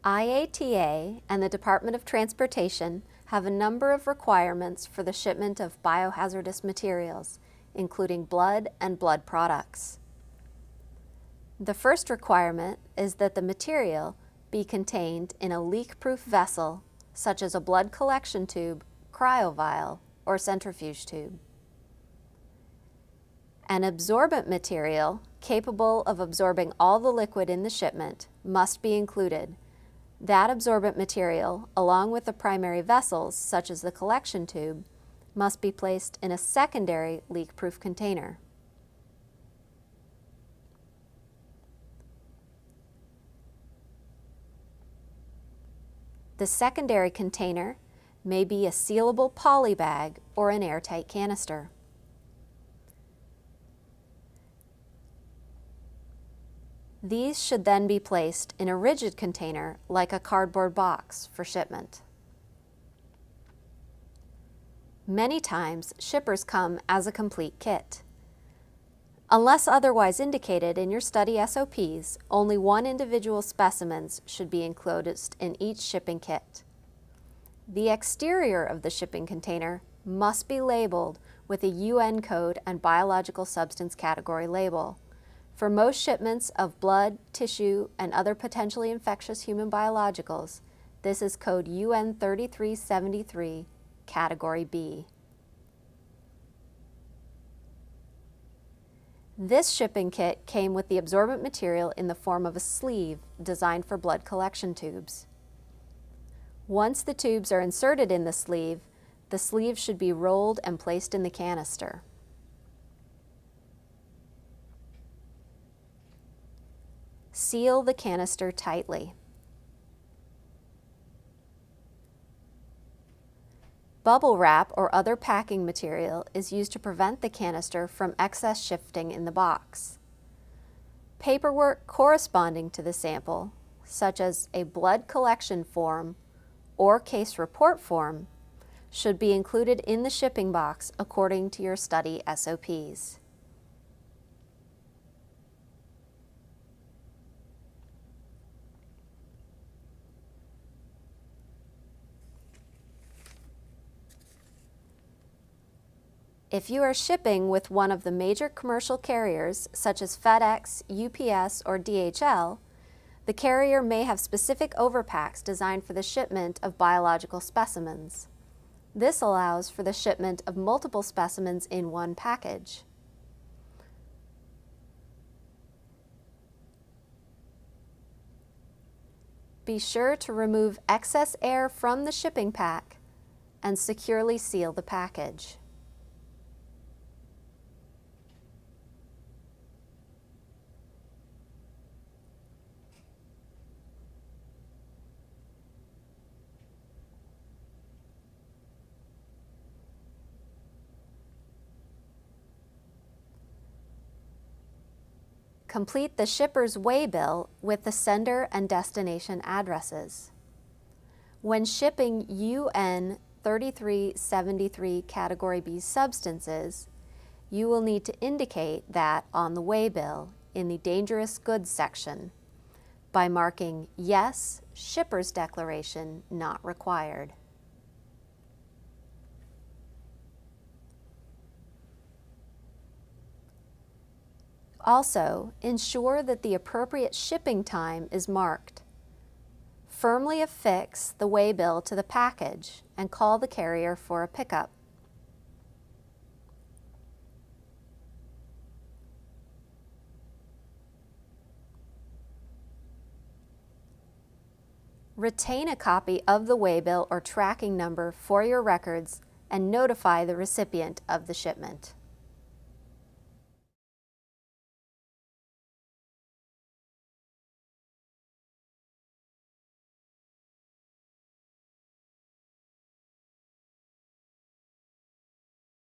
IATA and the Department of Transportation have a number of requirements for the shipment of biohazardous materials, including blood and blood products. The first requirement is that the material be contained in a leak-proof vessel, such as a blood collection tube, cryovial, or centrifuge tube. An absorbent material capable of absorbing all the liquid in the shipment must be included. That absorbent material, along with the primary vessels, such as the collection tube, must be placed in a secondary leak-proof container. The secondary container may be a sealable poly bag or an airtight canister. These should then be placed in a rigid container like a cardboard box for shipment. Many times, shippers come as a complete kit. Unless otherwise indicated in your study SOPs, only one individual specimens should be enclosed in each shipping kit. The exterior of the shipping container must be labeled with a UN code and biological substance category label. For most shipments of blood, tissue, and other potentially infectious human biologicals, this is code UN 3373, Category B. This shipping kit came with the absorbent material in the form of a sleeve designed for blood collection tubes. Once the tubes are inserted in the sleeve should be rolled and placed in the canister. Seal the canister tightly. Bubble wrap or other packing material is used to prevent the canister from excess shifting in the box. Paperwork corresponding to the sample, such as a blood collection form or case report form, should be included in the shipping box according to your study SOPs. If you are shipping with one of the major commercial carriers, such as FedEx, UPS, or DHL, the carrier may have specific overpacks designed for the shipment of biological specimens. This allows for the shipment of multiple specimens in one package. Be sure to remove excess air from the shipping pack and securely seal the package. Complete the shipper's waybill with the sender and destination addresses. When shipping UN 3373 Category B substances, you will need to indicate that on the waybill in the dangerous goods section by marking yes, shipper's declaration not required. Also, ensure that the appropriate shipping time is marked. Firmly affix the waybill to the package and call the carrier for a pickup. Retain a copy of the waybill or tracking number for your records and notify the recipient of the shipment.